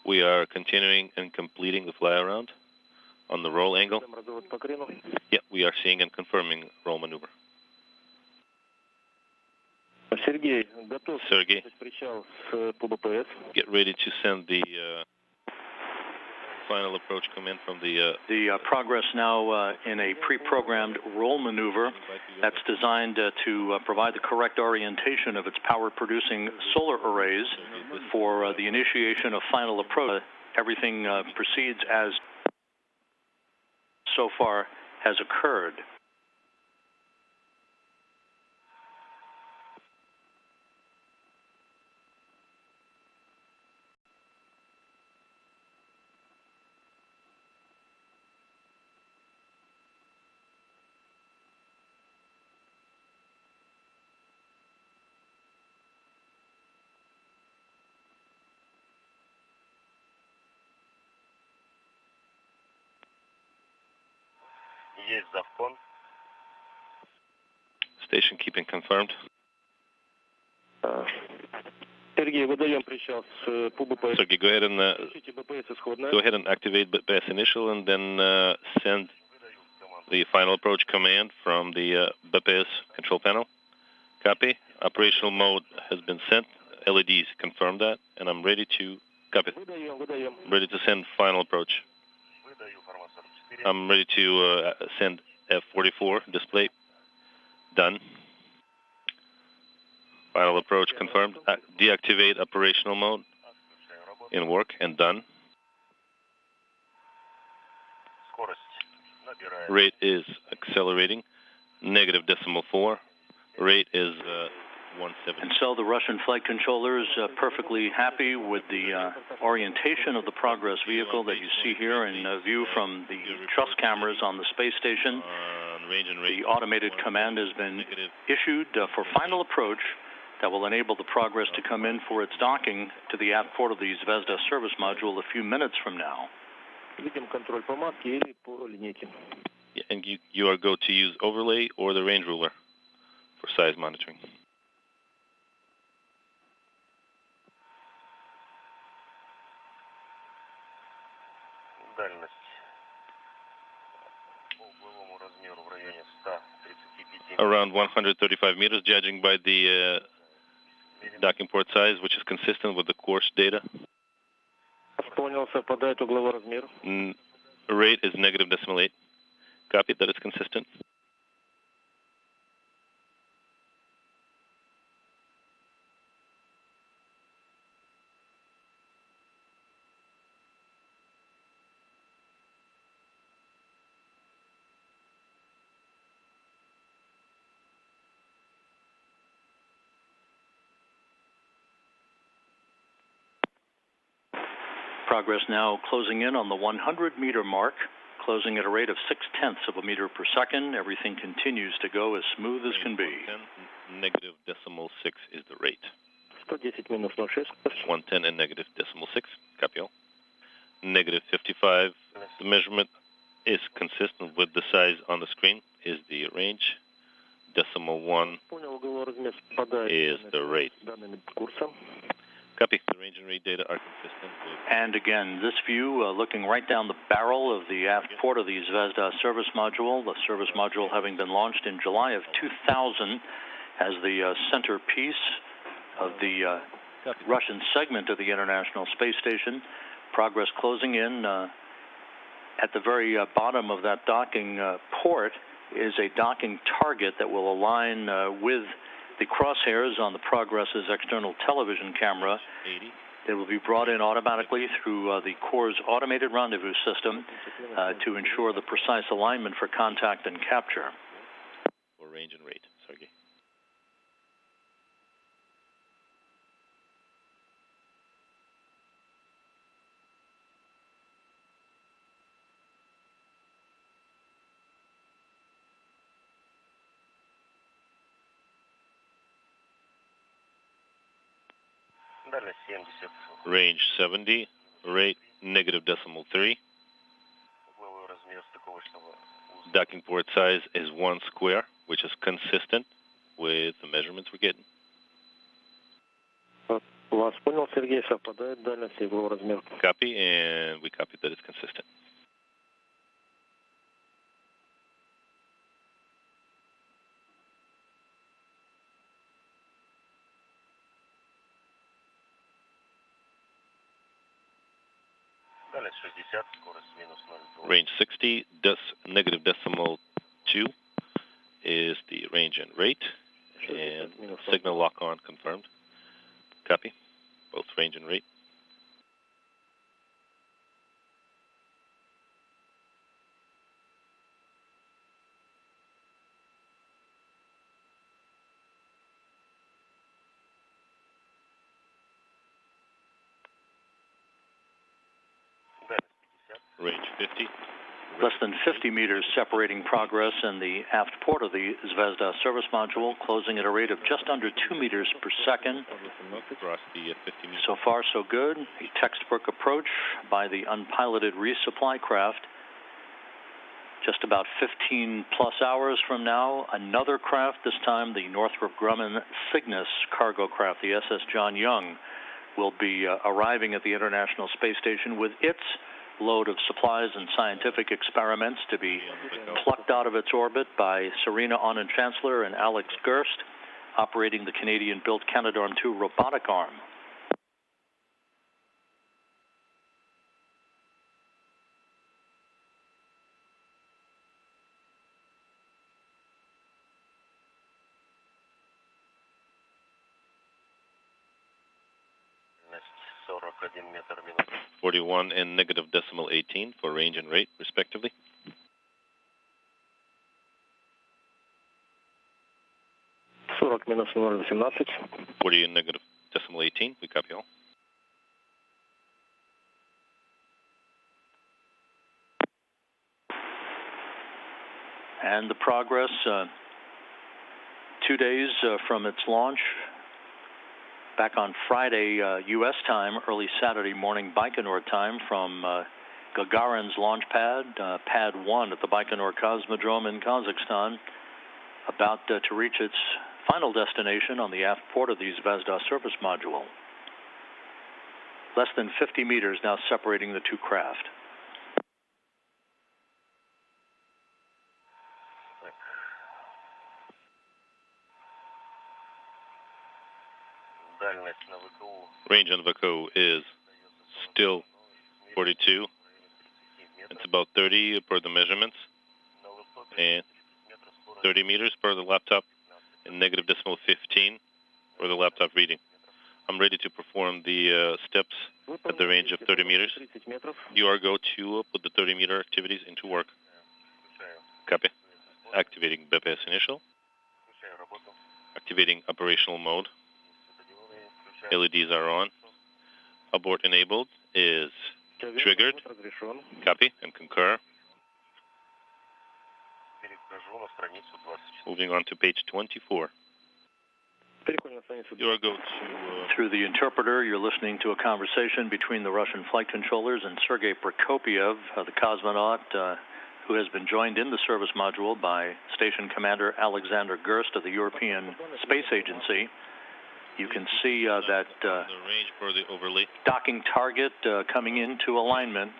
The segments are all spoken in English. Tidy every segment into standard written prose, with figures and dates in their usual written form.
We are continuing and completing the fly around on the roll angle. Yeah, we are seeing and confirming roll maneuver. Sergey, get ready to send the final approach command from the progress now in a pre-programmed roll maneuver that's designed to provide the correct orientation of its power-producing solar arrays for the initiation of final approach. Everything proceeds as so far has occurred. Station keeping confirmed. Sergey, go ahead and activate BPS initial and then send the final approach command from the BPS control panel. Copy. Operational mode has been sent. LEDs confirm that, and I'm ready to copy. I'm ready to send final approach. I'm ready to send F44 display. Done. Final approach confirmed. Deactivate operational mode. In work and done. Rate is accelerating. -4. Rate is 170. And so the Russian flight controllers perfectly happy with the orientation of the Progress vehicle that you see here in view from the truss cameras on the space station. The automated command has been issued for final approach that will enable the Progress to come in for its docking to the aft port of the Zvezda service module a few minutes from now. Yeah, and you are going to use overlay or the range ruler for size monitoring. Around 135 meters, judging by the docking port size, which is consistent with the course data. Rate is -0.8. Copy, that is consistent. Progress now closing in on the 100-meter mark, closing at a rate of 0.6 of a meter per second. Everything continues to go as smooth as can be. -0.6 is the rate. 110 and -0.6. Copy all. -55. The measurement is consistent with the size on the screen. Is the range. 0.1 is the rate. Copy. The range and rate data are consistent with... And again, this view looking right down the barrel of the aft port of the Zvezda service module, the service module having been launched in July of 2000 as the centerpiece of the Russian segment of the International Space Station. Progress closing in. At the very bottom of that docking port is a docking target that will align with the crosshairs on the Progress's external television camera. They will be brought in automatically through the Corps' automated rendezvous system to ensure the precise alignment for contact and capture. For range and rate, Sergey. Range 70, rate -0.3. Docking port size is 1 square, which is consistent with the measurements we're getting. Вас понял, Сергей, совпадает дальность и его размер. Copy, and we copy that it's consistent. Range 60, negative decimal 2 is the range and rate, and signal lock-on confirmed. Copy, both range and rate. Range 50. Less than 50 meters separating progress in the aft port of the Zvezda service module, closing at a rate of just under 2 meters per second. So far, so good. A textbook approach by the unpiloted resupply craft. Just about 15 plus hours from now, another craft, this time the Northrop Grumman Cygnus cargo craft, the SS John Young, will be arriving at the International Space Station with its load of supplies and scientific experiments to be plucked out of its orbit by Serena Aunen-Chancellor and Alex Gerst, operating the Canadian-built Canadarm2 robotic arm. метр 41 and negative decimal 18 for range and rate, respectively. минус 0,18. 40 and negative decimal 18, we copy all. And the progress, 2 days from its launch, back on Friday, U.S. time, early Saturday morning Baikonur time from Gagarin's launch pad, Pad 1 at the Baikonur Cosmodrome in Kazakhstan, about to reach its final destination on the aft port of the Zvezda service module. Less than 50 meters now separating the two craft. Range on VACO is still 42. It's about 30 per the measurements, and 30 meters per the laptop, and negative decimal 15 for the laptop reading. I'm ready to perform the steps at the range of 30 meters. You are go to put the 30-meter activities into work. Copy. Activating BPS initial. Activating operational mode. LEDs are on. Abort enabled is triggered. Copy and concur. Moving on to page 24. You are go to... Through the interpreter, you're listening to a conversation between the Russian flight controllers and Sergei Prokopiev, the cosmonaut, who has been joined in the service module by Station Commander Alexander Gerst of the European Space Agency. You can see that docking target coming into alignment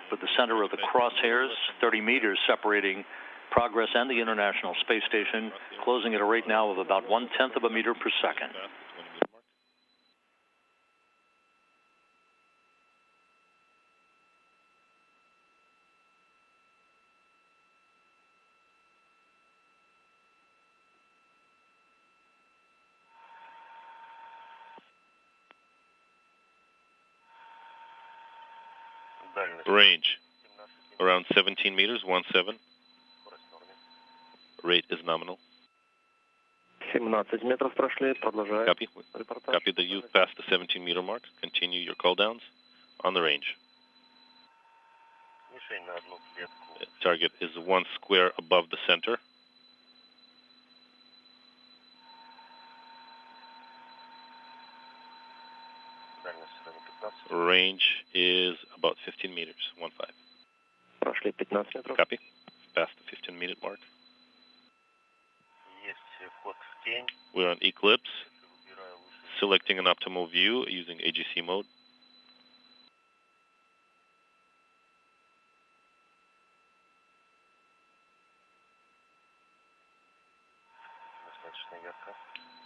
with the center of the crosshairs, 30 meters separating Progress and the International Space Station, closing at a rate now of about 1/10 of a meter per second. Range around 17 meters, 17. Rate is nominal. 17 метров прошли, продолжаем. Copy. Copy that you passed the 17-meter mark. Continue your call downs on the range. Target is 1 square above the center. Range is about 15 meters, 15. Прошли 15 метров. Copy. Past the 15-minute mark. We're on eclipse, selecting an optimal view using AGC mode.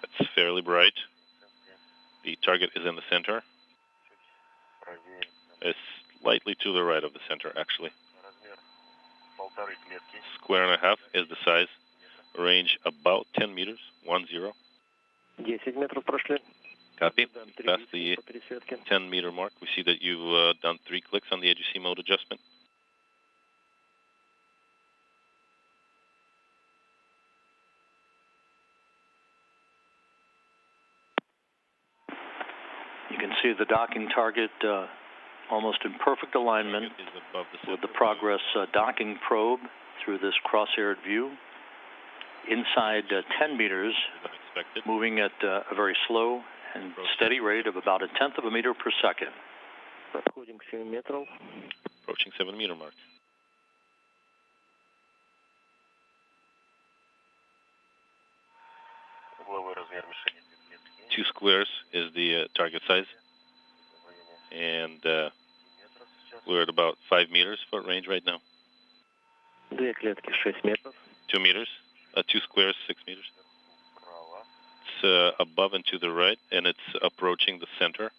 It's fairly bright. The target is in the center. It's slightly to the right of the center, actually. Square and a half is the size. Range about 10 meters, 10. 10 метров прошли. Copy. Past the 10-meter mark. We see that you've done 3 clicks on the AGC mode adjustment. You can see the docking target almost in perfect alignment with the Progress docking probe through this cross-haired view. Inside 10 meters, moving at a very slow and steady rate of about 1/10 of a meter per second. Подходим к 7 метров. Approaching 7-meter mark. Угловой размер мишени 2 клетки. 2 squares is the target size. And we're at about 5 meters foot range right now. 2 клетки 6 метров. 2 meters. 2 squares, 6 meters. It's above and to the right, and it's approaching the center.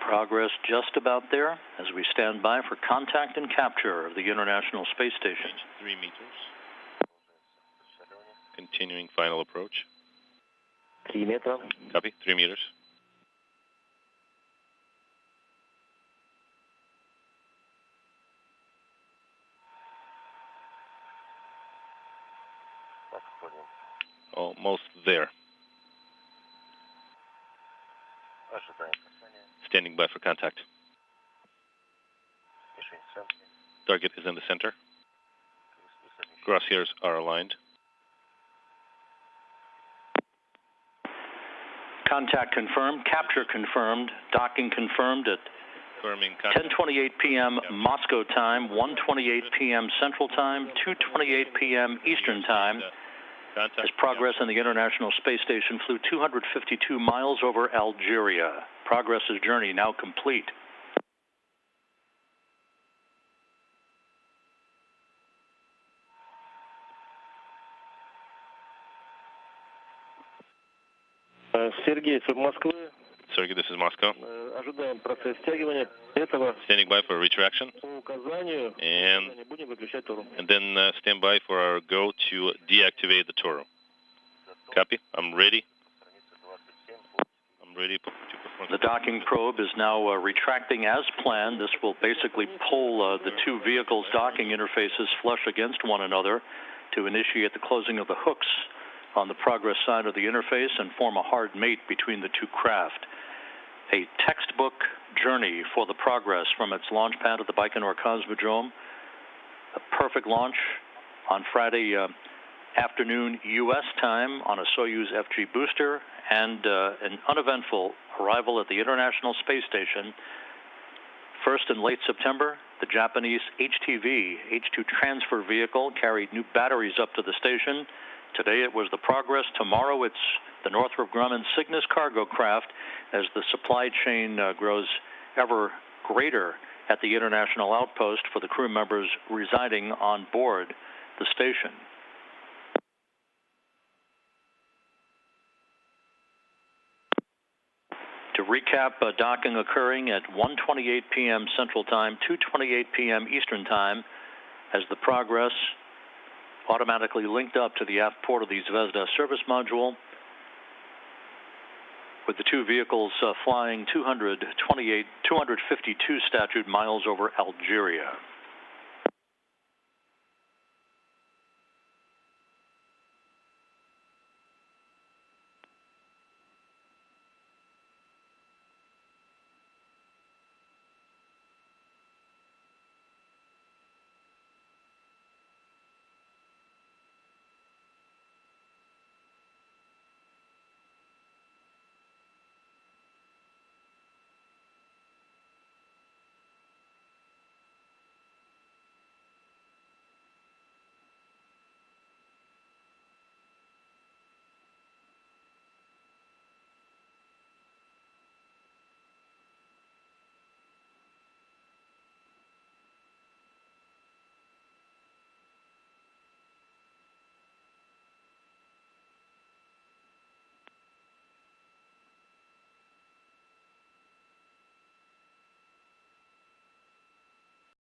Progress just about there as we stand by for contact and capture of the International Space Station. 3 meters. Continuing final approach. 3 метра. Copy. 3 meters. Almost there. Standing by for contact. Target is in the center. Crosshairs are aligned. Contact confirmed, capture confirmed, docking confirmed at 10:28 p.m. Moscow time, 1:28 p.m. Central Time, 2:28 p.m. Eastern Time. As Progress on the International Space Station flew 252 miles over Algeria. Progress's journey now complete. Сергей, с Москвы. Sergey, this is Moscow. Ожидаем процесс стягивания этого. Standing by for retraction. По указанию будем выключать Тору. And then stand by for our go to deactivate the Toro. Copy. I'm ready. I'm ready to perform. The docking probe is now retracting as planned. This will basically pull the two vehicles' docking interfaces flush against one another to initiate the closing of the hooks on the Progress side of the interface and form a hard mate between the two craft. A textbook journey for the Progress from its launch pad at the Baikonur Cosmodrome. A perfect launch on Friday afternoon U.S. time on a Soyuz-FG booster, and an uneventful arrival at the International Space Station. First in late September, the Japanese HTV, H2 transfer vehicle, carried new batteries up to the station. Today it was the Progress. Tomorrow it's the Northrop Grumman Cygnus cargo craft as the supply chain grows ever greater at the international outpost for the crew members residing on board the station. To recap, docking occurring at 1:28 p.m. Central Time, 2:28 p.m. Eastern Time, as the Progress automatically linked up to the aft port of the Zvezda service module, with the two vehicles flying 252 statute miles over Algeria.